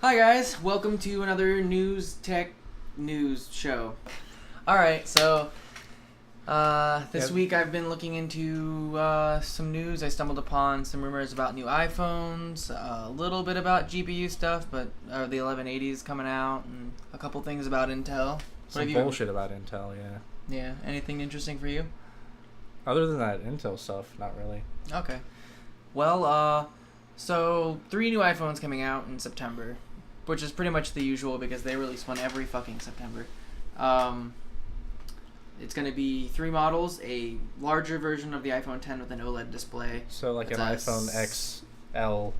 Hi guys, welcome to another tech news show. Alright, so this week I've been looking into some news. I stumbled upon some rumors about new iPhones, a little bit about GPU stuff, but the 1180s coming out, and a couple things about Intel. Some bullshit about Intel, yeah. Yeah, anything interesting for you? Other than that Intel stuff, not really. Okay. Well, so 3 new iPhones coming out in September, which is pretty much the usual because they release one every fucking September. It's going to be 3 models, a larger version of the iPhone X with an OLED display. So like an iPhone XL.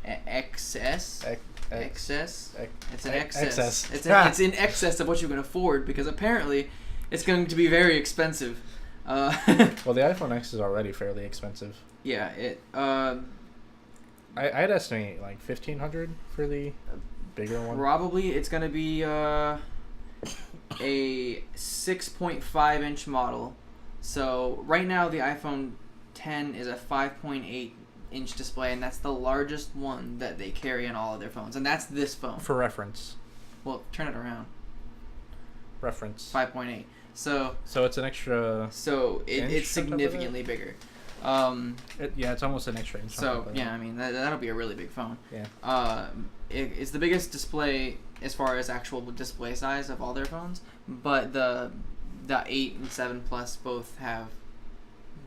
XS? XS? It's an XS. XS. It's in excess of what you can afford because apparently it's going to be very expensive. Well, the iPhone X is already fairly expensive. Yeah, I'd estimate like $1,500 for the bigger one. Probably it's going to be a 6.5 inch model. So right now the iPhone X is a 5.8 inch display, and that's the largest one that they carry in all of their phones, and that's this phone. For reference. Well, turn it around. Reference. 5.8. So it's an extra. So it's significantly bigger. It's almost an extra inch. So yeah, I mean that'll be a really big phone. Yeah. It's the biggest display as far as actual display size of all their phones, but the 8 and 7 Plus both have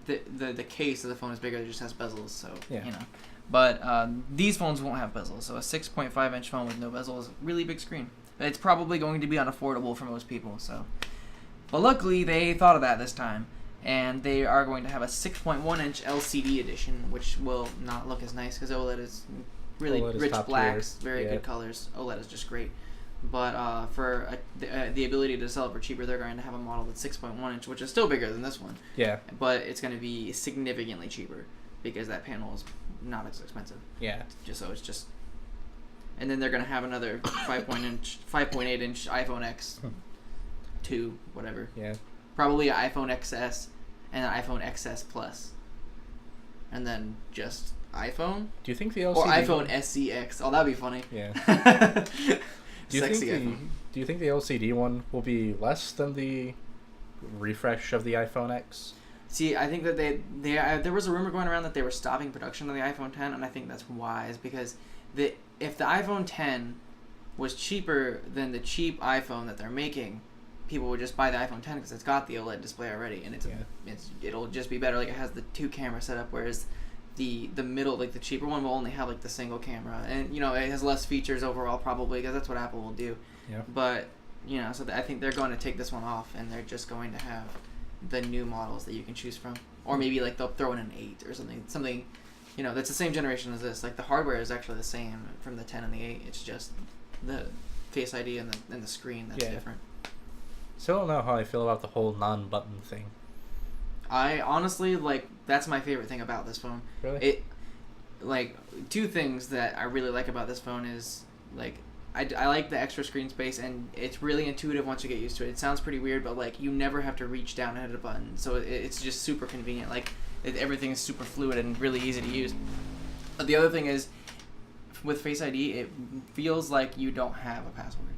the case of the phone is bigger. It just has bezels, so yeah. You know. But these phones won't have bezels, so a 6.5 inch phone with no bezel is a really big screen. It's probably going to be unaffordable for most people. So, but luckily they thought of that this time. And they are going to have a 6.1 inch LCD edition, which will not look as nice because OLED is really rich blacks, very good colors. OLED is just great. But for the ability to sell it for cheaper, they're going to have a model that's 6.1 inch, which is still bigger than this one. Yeah. But it's going to be significantly cheaper because that panel is not as expensive. Yeah. It's just. And then they're going to have another 5.8 inch iPhone X, 2, whatever. Yeah. Probably an iPhone XS. And an iPhone XS Plus, and then just iPhone. Do you think the LCD or iPhone SEX? Oh, that'd be funny. Yeah. Do you think the LCD one will be less than the refresh of the iPhone X? See, I think that there was a rumor going around that they were stopping production of the iPhone X, and I think that's wise because if the iPhone X was cheaper than the cheap iPhone that they're making, people would just buy the iPhone X because it's got the OLED display already, and it'll just be better. Like, it has the 2 camera setup, whereas the middle, like the cheaper one, will only have like the single camera, and it has less features overall probably because that's what Apple will do. Yeah. But so I think they're going to take this one off, and they're just going to have the new models that you can choose from, or maybe like they'll throw in an 8 or something. That's the same generation as this. Like, the hardware is actually the same from the 10 and the 8. It's just the Face ID and the screen that's different. Still don't know how I feel about the whole non-button thing. I honestly, that's my favorite thing about this phone. Really? 2 things that I really like about this phone is, I like the extra screen space, and it's really intuitive once you get used to it. It sounds pretty weird, but, you never have to reach down and hit a button, so it's just super convenient. Everything is super fluid and really easy to use. But the other thing is, with Face ID, it feels like you don't have a password.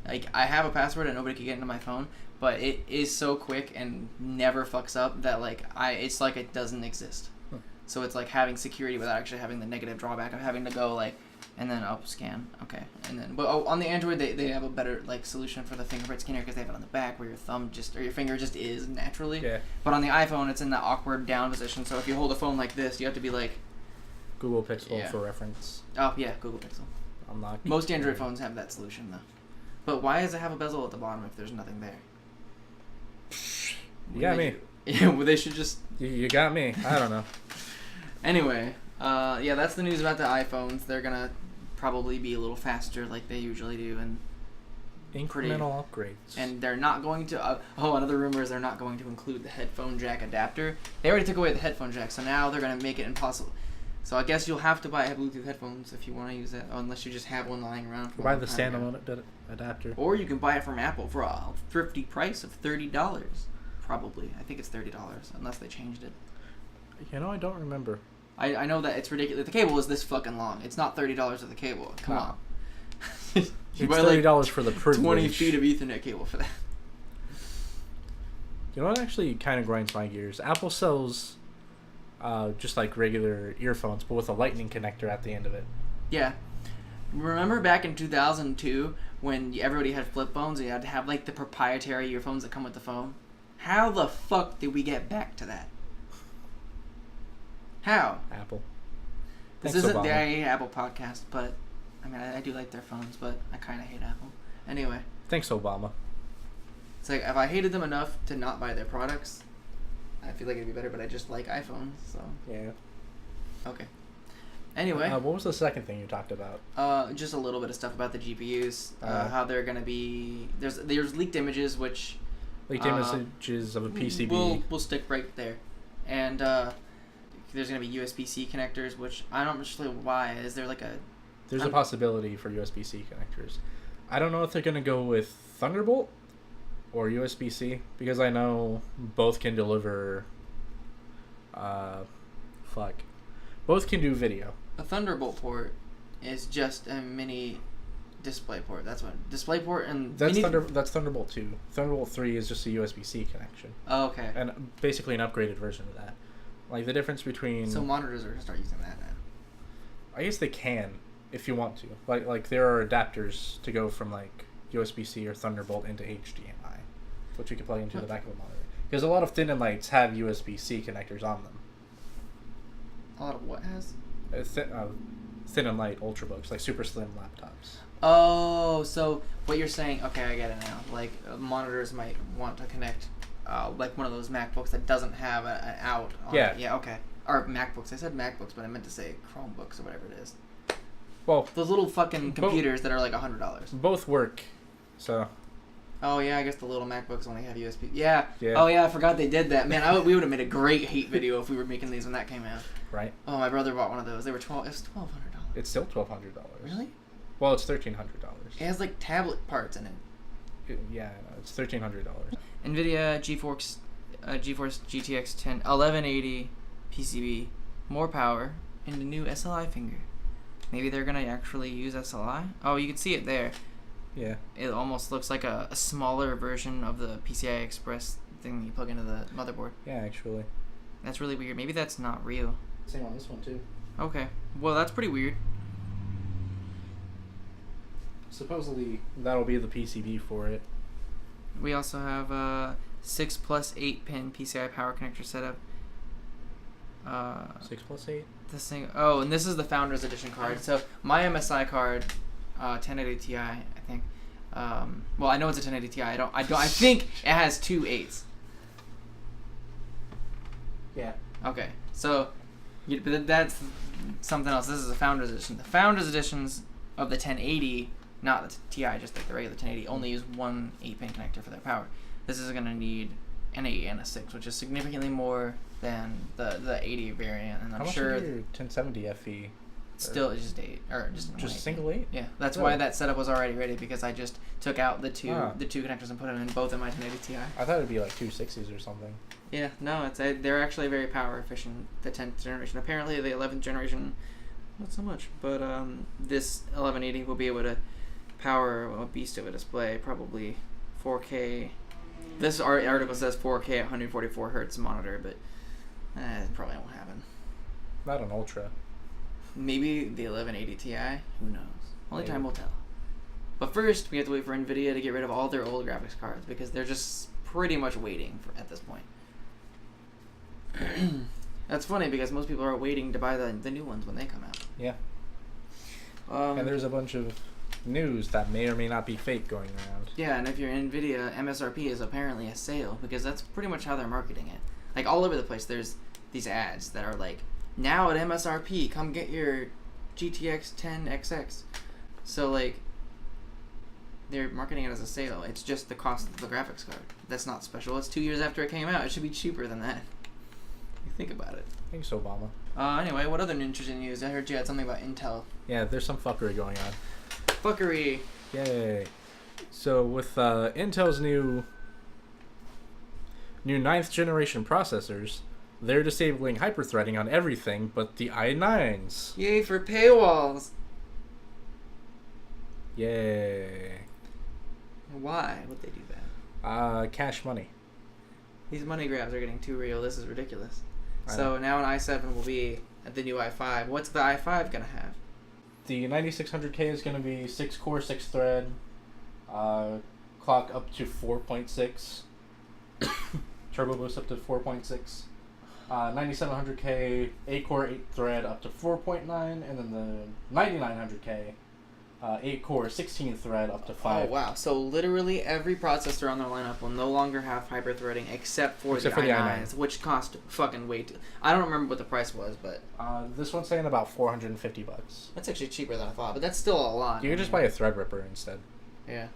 I have a password and nobody can get into my phone, but it is so quick and never fucks up that it's like it doesn't exist. So it's like having security without actually having the negative drawback of having to go and then scan, okay, and then on the Android they have a better solution for the fingerprint scanner because they have it on the back where your thumb or your finger just is naturally. Yeah. But on the iPhone it's in the awkward down position, so if you hold a phone like this, you have to be Google Pixel for reference. Oh yeah, Google Pixel. Most Android phones have that solution though. But why does it have a bezel at the bottom if there's nothing there? You got me. Yeah, well, they should just... You got me. I don't know. Anyway, that's the news about the iPhones. They're going to probably be a little faster like they usually do. And incremental upgrades. And they're not going to... another rumor is they're not going to include the headphone jack adapter. They already took away the headphone jack, so now they're going to make it impossible. So I guess you'll have to buy Bluetooth headphones if you want to use that, unless you just have one lying around. Buy the standalone adapter. Or you can buy it from Apple for a thrifty price of $30. Probably. I think it's $30, unless they changed it. I don't remember. I know that it's ridiculous. The cable is this fucking long. It's not $30 of the cable. Come on. You It's buy $30 for the privilege. 20 feet of Ethernet cable for that. You know what actually kind of grinds my gears? Apple sells just like regular earphones, but with a lightning connector at the end of it. Yeah. Remember back in 2002 when everybody had flip phones and you had to have like the proprietary earphones that come with the phone? How the fuck did we get back to that? How? Apple. This Thanks, isn't Obama. the I Hate Apple podcast, but I mean, I do like their phones, but I kind of hate Apple. Anyway, Thanks, Obama. it's like if I hated them enough to not buy their products, I feel like it'd be better, but I just like iPhones, so. Yeah. Okay. Anyway. What was the second thing you talked about? Just a little bit of stuff about the GPUs, Uh, how they're going to be... There's leaked images, which... Leaked images of a PCB. We'll stick right there. And there's going to be USB-C connectors, which I'm not sure why. Is there like a... There's a possibility for USB-C connectors. I don't know if they're going to go with Thunderbolt or USB-C, because I know both can deliver... Both can do video. A Thunderbolt port is just a mini display port. That's what... Display port and... That's Thunderbolt 2. Thunderbolt 3 is just a USB-C connection. Oh, okay. And basically an upgraded version of that. Like, the difference between... So monitors are going to start using that now. I guess they can, if you want to. Like there are adapters to go from, like, USB-C or Thunderbolt into HDMI, which you can plug into the back of a monitor. Because a lot of thin and lights have USB-C connectors on them. A lot of what has? Thin and light ultrabooks, like super slim laptops. Oh, so what you're saying, okay, I get it now. Like, monitors might want to connect, like one of those MacBooks that doesn't have an out on Yeah. it. Yeah, okay. Or MacBooks. I said MacBooks, but I meant to say Chromebooks or whatever it is. Well, Those little fucking computers that are like $100. both work, so... Oh, yeah, I guess the little MacBooks only have USB. Yeah. Yeah. Oh, yeah, I forgot they did that. Man, we would have made a great hate video if we were making these when that came out. Right. Oh, my brother bought one of those. They were it was $1,200. It's still $1,200. Really? Well, it's $1,300. It has like tablet parts in it. Yeah, no, it's $1,300. Nvidia GeForce GTX 1180 PCB, more power, and a new SLI finger. Maybe they're gonna actually use SLI. Oh, you can see it there. Yeah. It almost looks like a smaller version of the PCI Express thing you plug into the motherboard. Yeah, actually. That's really weird. Maybe that's not real. Same on this one, too. Okay. Well, that's pretty weird. Supposedly, that'll be the PCB for it. We also have a 6 plus 8 pin PCI power connector setup. 6 plus 8? This thing. Oh, and this is the Founders Edition card. So my MSI card, 1080 Ti, I think. Well, I know it's a 1080 Ti. I think it has 2 8s. Yeah. Okay, so but that's something else. This is a Founders Edition. The Founders Editions of the 1080, not the Ti, just like the regular 1080, only use one 8-pin connector for their power. This is going to need an 8 and a 6, which is significantly more than the 80 variant. And I'm How much sure is your 1070 FE? still it's just 8 or just Just eight. single 8? Yeah, that's Really? why that setup was already ready, because I just took out the two Ah. connectors and put them in both of my 1080 Ti. I thought it'd be like 2 6s or something. Yeah, no, they're actually very power efficient. The 10th generation, apparently the 11th generation, not so much. But this 1180 will be able to power a beast of a display, probably 4K. This article says 4K at 144 hertz monitor, but it probably won't happen. Not an Ultra. Maybe the 1180 Ti. Who knows? Only Maybe. time will tell. But first, we have to wait for Nvidia to get rid of all their old graphics cards, because they're just pretty much waiting at this point. That's funny, because most people are waiting to buy the new ones when they come out. Yeah. And there's a bunch of news that may or may not be fake going around. Yeah, and if you're Nvidia, MSRP is apparently a sale, because that's pretty much how they're marketing it. Like, all over the place, there's these ads that are like, now at MSRP, come get your GTX 10XX. So, like, they're marketing it as a sale. It's just the cost of the graphics card. That's not special. It's 2 years after it came out. It should be cheaper than that. You think about it. Thanks, Obama. Anyway, what other interesting news? I heard you had something about Intel. Yeah, there's some fuckery going on. Fuckery. Yay. So with Intel's new 9th generation processors, they're disabling hyperthreading on everything but the i9s. Yay for paywalls. Yay. Why would they do that? Cash money. These money grabs are getting too real. This is ridiculous. I So know. now an i7 will be at the new i5. What's the i5 gonna have? The 9600K is going to be 6 core, 6 thread, clock up to 4.6, turbo boost up to 4.6, 9700K 8 core, 8 thread up to 4.9, and then the 9900K 8 core, 16 thread up to 5. Oh wow! So literally every processor on their lineup will no longer have hyperthreading except for the i9s, which cost fucking way too. I don't remember what the price was, but This one's saying about $450. that's actually cheaper than I thought. But that's still a lot. You can just buy a Threadripper instead. Yeah.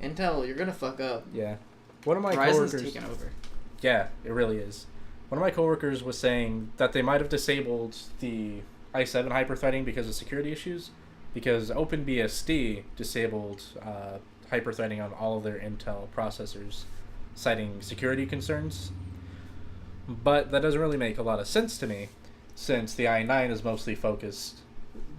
Intel, you're gonna fuck up. Yeah. One of my Ryzen's coworkers. taking over. Yeah, it really is. One of my coworkers was saying that they might have disabled the i7 hyperthreading because of security issues, because OpenBSD disabled hyperthreading on all of their Intel processors, citing security concerns. But that doesn't really make a lot of sense to me, since the i9 is mostly focused.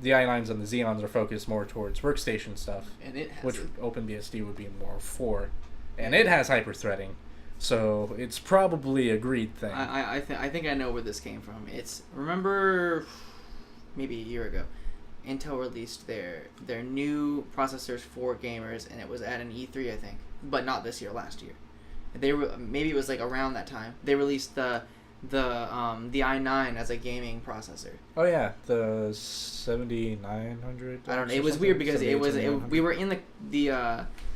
The i9s and the Xeons are focused more towards workstation stuff, And it has which it. OpenBSD would be more for, and it has hyperthreading. So it's probably a greed thing. I think I know where this came from. It's remember maybe a year ago, Intel released their new processors for gamers, and it was at an E3 I think, but not this year, last year. They were maybe it was like around that time they released the i9 as a gaming processor. Oh yeah, the 7900. I don't know. It was weird because we were in the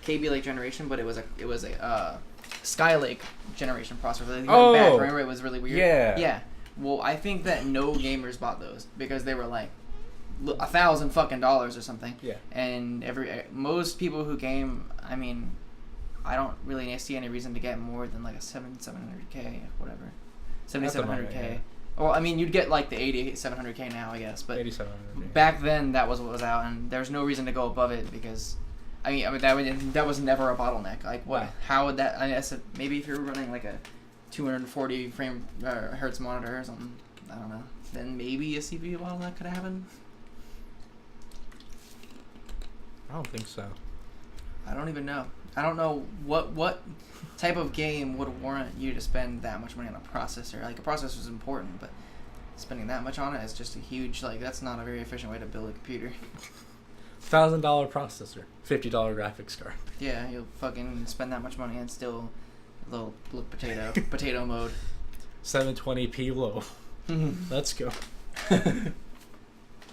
KB Lake generation, but it was a Skylake generation processor. They went back. Remember, it was really weird. Yeah. Yeah. Well, I think that no gamers bought those because they were like $1,000 fucking or something. Yeah. And most people who game, I mean, I don't really see any reason to get more than like a 700K, whatever, 7700K. Yeah. Well, I mean, you'd get like the 8700K now, I guess, but 8700. back then that was what was out, and there's no reason to go above it because, I mean that was never a bottleneck. Like what? Yeah. How would that? I guess maybe if you're running like a 240 frame hertz monitor or something, I don't know. Then maybe a CPU bottleneck could happen. I don't think so. I don't even know. I don't know what type of game would warrant you to spend that much money on a processor. Like a processor is important, but spending that much on it is just a huge that's not a very efficient way to build a computer. $1,000 processor, $50 graphics card. Yeah, you'll fucking spend that much money and still a little potato mode. 720p low. Let's go.